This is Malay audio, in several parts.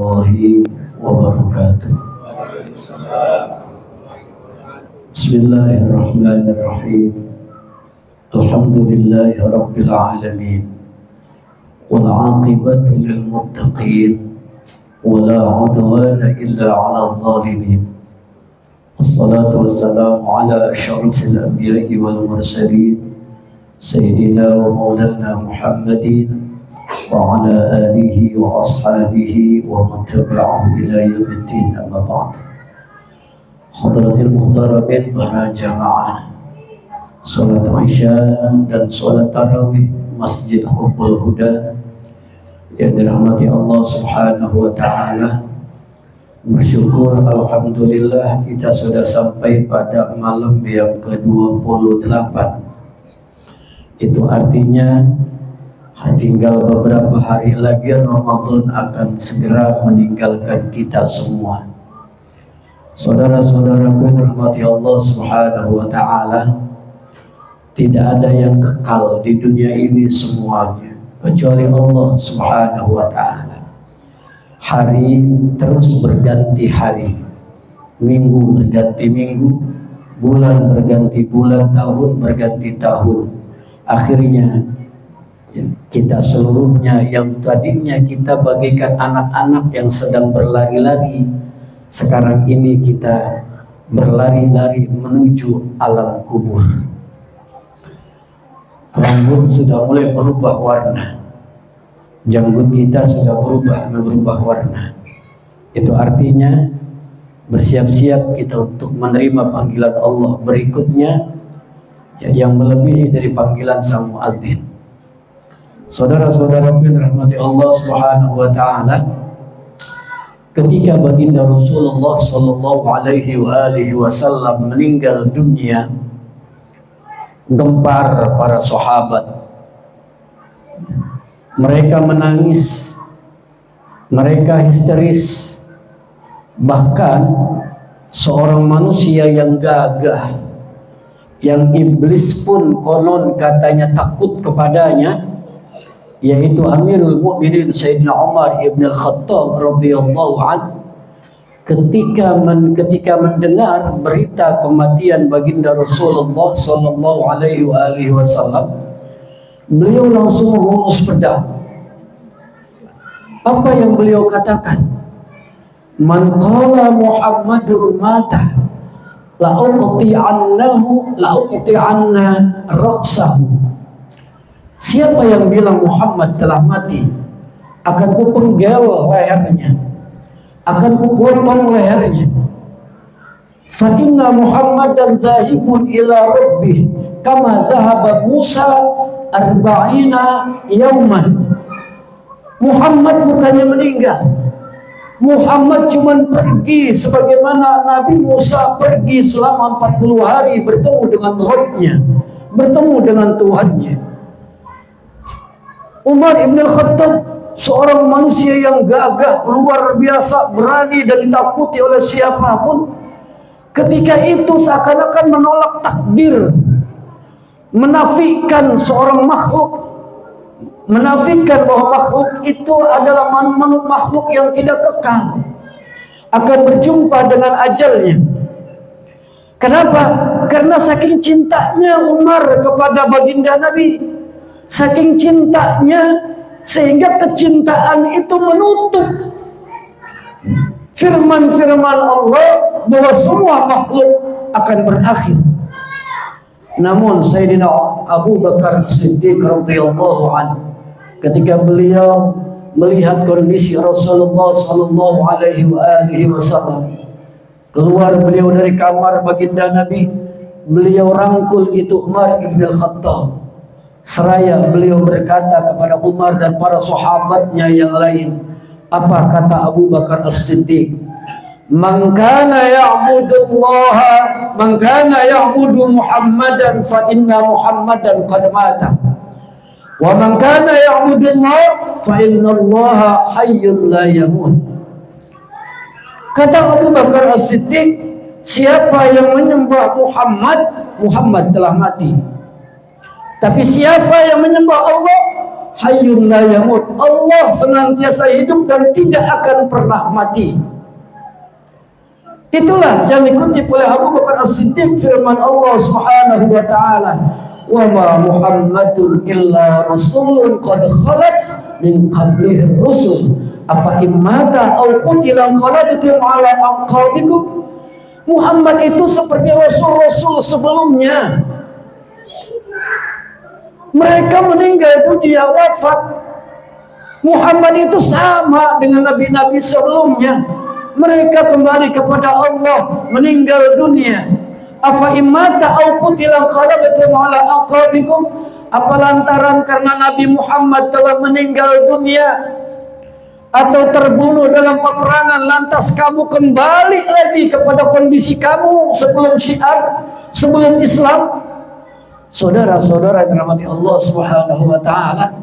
warahmatullahi wabarakatuh. Bismillahirrahmanirrahim. Alhamdulillahi rabbil alamin. Wal 'aqibatu lil muttaqin. Wala 'udwana illa 'alal zalimin. Wassalatu wassalamu ala asyrafil anbiya'i wal mursalin Sayyidina wa maulana Muhammadin wa ala alihi wa ashabihi wa man tabi'ahum ila yaumiddin, amma ba'd. Hadratil muhtaramin, para jamaah salat Isya dan salat tarawih Masjid Hubbul Huda yang dirahmati Allah Subhanahu wa taala. Bersyukur alhamdulillah kita sudah sampai pada malam yang ke-28. Itu artinya tinggal beberapa hari lagi Ramadan akan segera meninggalkan kita semua. Saudara-saudaraku yang dirahmati Allah Subhanahu wa taala, tidak ada yang kekal di dunia ini semuanya kecuali Allah Subhanahu wa taala. Hari terus berganti hari, minggu berganti minggu, bulan berganti bulan, tahun berganti tahun. Akhirnya kita seluruhnya yang tadinya kita bagaikan anak-anak yang sedang berlari-lari, sekarang ini kita berlari-lari menuju alam kubur. Rambut sudah mulai berubah warna, janggut kita sudah berubah warna. Itu artinya bersiap-siap kita untuk menerima panggilan Allah berikutnya, yang melebihi dari panggilan sang muadzin. Saudara-saudara yang dirahmati Allah Subhanahu wa taala, ketika baginda Rasulullah sallallahu alaihi wasallam meninggal dunia, gempar para sahabat. Mereka menangis, mereka histeris. Bahkan seorang manusia yang gagah, yang iblis pun konon katanya takut kepadanya, yaitu Amirul Mukminin Sayyidina Umar ibn al-Khattab radhiyallahu anhu, ketika mendengar berita kematian baginda Rasulullah sallallahu alaihi wasallam, beliau langsung menghunus pedang. Apa yang beliau katakan? Man qala Muhammadur mata la'uqti'anna ra'sahu. Siapa yang bilang Muhammad telah mati, akan kupenggal lehernya, akan kupotong lehernya. Fa inna Muhammadan dhahibun ila rabbih kama dhahaba Musa 40 yauman. Muhammad bukannya meninggal, Muhammad cuma pergi sebagaimana Nabi Musa pergi selama 40 hari bertemu dengan Rabb-nya, bertemu dengan Tuhannya. Umar ibn al-Khattab, seorang manusia yang gagah, luar biasa, berani dan ditakuti oleh siapapun, ketika itu seakan-akan menolak takdir, menafikan seorang makhluk, menafikan bahwa makhluk itu adalah makhluk yang tidak kekal, akan berjumpa dengan ajalnya. Kenapa? Karena saking cintanya Umar kepada baginda Nabi, saking cintanya sehingga kecintaan itu menutup firman-firman Allah bahwa semua makhluk akan berakhir. Namun Sayyidina Abu Bakar Siddiq radhiyallahu anhu, ketika beliau melihat kondisi Rasulullah sallallahu alaihi wasallam, keluar beliau dari kamar baginda Nabi, beliau rangkul itu Umar ibn al-Khattab. Seraya beliau berkata kepada Umar dan para sahabatnya yang lain, apa kata Abu Bakar As-Siddiq? Man kana ya'budu Muhammadan fa inna Muhammadan qad mata. Wa man kana ya'budu Allah fa inna Allah hayyun la yamut. Kata Abu Bakar As-Siddiq, siapa yang menyembah Muhammad, Muhammad telah mati. Tapi siapa yang menyembah Allah, hayyun la yamut. Allah senantiasa hidup dan tidak akan pernah mati. Itulah yang dikutip oleh Abu Bakar As-Siddiq, firman Allah Subhanahu wa taala, "Wa ma Muhammadun illa rasulun qad khalat min qablihi rusul afa immata aw qutila qalabtum ala aqabikum." Muhammad itu seperti rasul-rasul sebelumnya. Mereka meninggal dunia, wafat. Muhammad itu sama dengan nabi-nabi sebelumnya. Mereka kembali kepada Allah, meninggal dunia. Afa imata au qutila qalabtum ala aqabikum. Apa lantaran karena Nabi Muhammad telah meninggal dunia atau terbunuh dalam peperangan, lantas kamu kembali lagi kepada kondisi kamu sebelum Syiar, sebelum Islam? Saudara-saudara yang dirahmati Allah Subhanahu wa taala,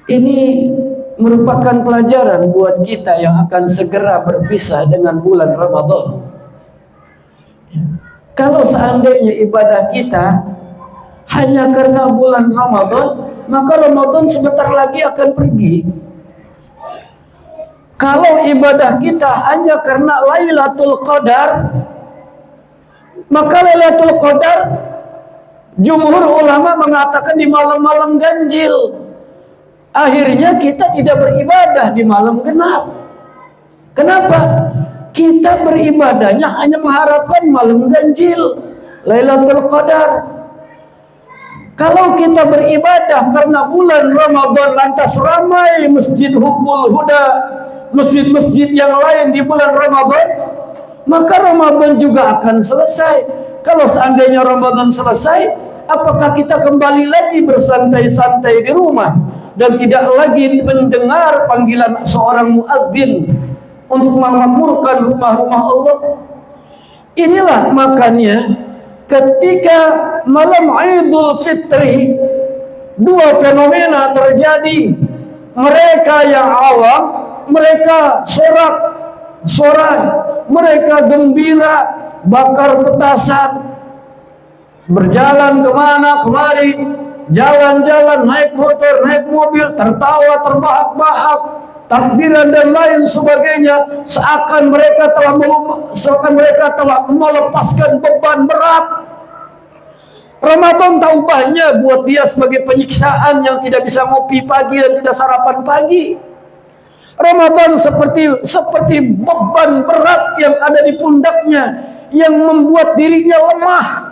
ini merupakan pelajaran buat kita yang akan segera berpisah dengan bulan Ramadan. Kalau seandainya ibadah kita hanya karena bulan Ramadan, maka Ramadan sebentar lagi akan pergi. Kalau ibadah kita hanya karena Lailatul Qadar, maka Lailatul Qadar jumhur ulama mengatakan di malam-malam ganjil. Akhirnya kita tidak beribadah di malam genap. Kenapa? Kita beribadahnya hanya mengharapkan malam ganjil, Lailatul Qadar. Kalau kita beribadah karena bulan Ramadan, lantas ramai Masjid Hubbul Huda, masjid-masjid yang lain di bulan Ramadan, maka Ramadan juga akan selesai. Kalau seandainya Ramadan selesai, apakah kita kembali lagi bersantai-santai di rumah dan tidak lagi mendengar panggilan seorang muadzin untuk memakmurkan rumah-rumah Allah? Inilah makanya ketika malam Idul Fitri, dua fenomena terjadi. Mereka yang awam, mereka sorak-sorai, mereka gembira, bakar petasan, berjalan kemana kemari, jalan-jalan, naik motor, naik mobil, tertawa, terbahak-bahak, takbiran dan lain sebagainya, seakan mereka telah melepaskan beban berat. Ramadan taubahnya buat dia sebagai penyiksaan yang tidak bisa ngopi pagi dan tidak sarapan pagi. Ramadan seperti beban berat yang ada di pundaknya yang membuat dirinya lemah.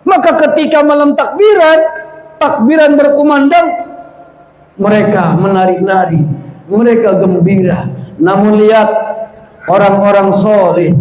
Maka ketika malam takbiran berkumandang, mereka menari-nari, mereka gembira. Namun lihat orang-orang soleh,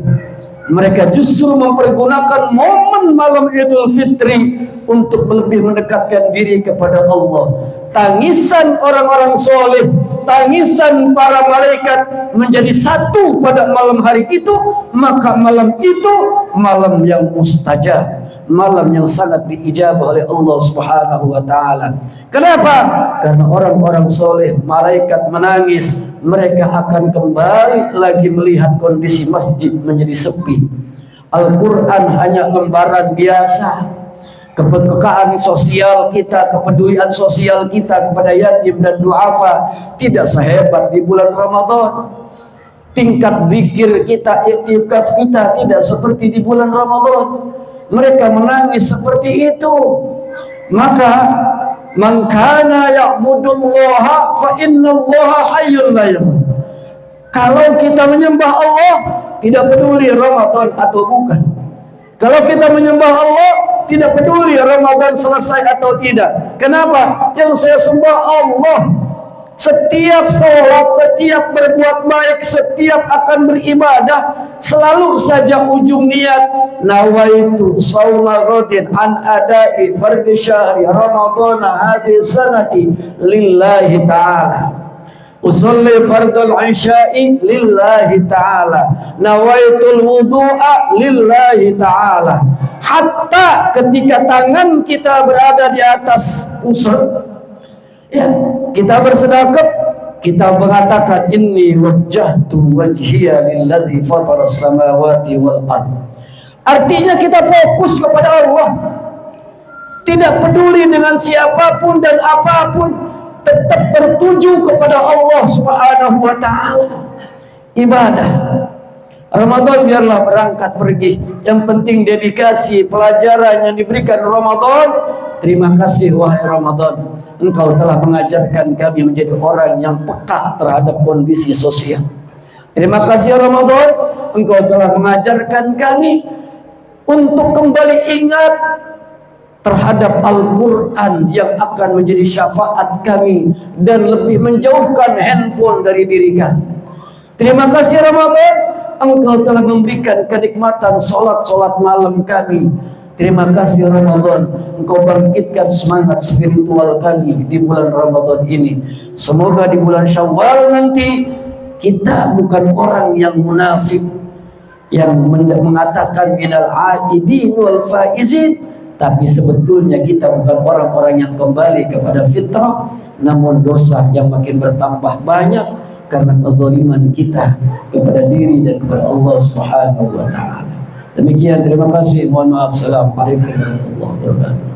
mereka justru mempergunakan momen malam Idul Fitri untuk lebih mendekatkan diri kepada Allah. Tangisan orang-orang soleh, tangisan para malaikat menjadi satu pada malam hari itu. Maka malam itu malam yang mustajab, malam yang sangat diijabah oleh Allah Subhanahu wa taala. Kenapa? Karena orang-orang soleh, malaikat menangis, mereka akan kembali lagi melihat kondisi masjid menjadi sepi. Al-Quran hanya lembaran biasa. Kepekaan sosial kita, kepedulian sosial kita kepada yatim dan duafa tidak sehebat di bulan Ramadan. Tingkat zikir kita, iktikaf kita tidak seperti di bulan Ramadan. Mereka menangis seperti itu. Maka man kana ya'budullaha fa innallaha hayyun la yamut. Kalau kita menyembah Allah, tidak peduli Ramadan atau bukan. Kalau kita menyembah Allah, tidak peduli Ramadan selesai atau tidak. Kenapa? Yang saya sembah Allah. Setiap sholat, setiap berbuat baik, setiap akan beribadah, selalu saja ujung niat nawaitu shauma ghadin an adai fardhi syahri ramadhana hadhihi sanati lillahi ta'ala. Usolli fardal isya'i lillahi ta'ala, nawaitul wudu'a lillahi ta'ala. Hatta ketika tangan kita berada di atas usul, ya, kita bersedekah, kita mengatakan inni wajjahtu wajhiya lilladzi fatara as-samawati wal ard. Artinya kita fokus kepada Allah. tidak peduli dengan siapapun dan apapun, tetap tertuju kepada Allah Subhanahu wa taala. Ibadah Ramadan biarlah berangkat pergi, yang penting dedikasi pelajaran yang diberikan Ramadan. Terima kasih wahai Ramadan, engkau telah mengajarkan kami menjadi orang yang peka terhadap kondisi sosial. Terima kasih Ramadan, engkau telah mengajarkan kami untuk kembali ingat terhadap Al-Quran yang akan menjadi syafaat kami dan lebih menjauhkan handphone dari diri kami. Terima kasih Ramadan, engkau telah memberikan kenikmatan solat malam kami. Terima kasih Ramadan, engkau bangkitkan semangat spiritual kami di bulan Ramadan ini. Semoga di bulan Syawal nanti kita bukan orang yang munafik, yang mengatakan minal aidin wal faizin, tapi sebetulnya kita bukan orang-orang yang kembali kepada fitrah, namun dosa yang makin bertambah banyak karena kezaliman kita kepada diri dan kepada Allah Subhanahu wa taala. Demikian, terima kasih. Mohon maaf. Assalamualaikum warahmatullahi wabarakatuh.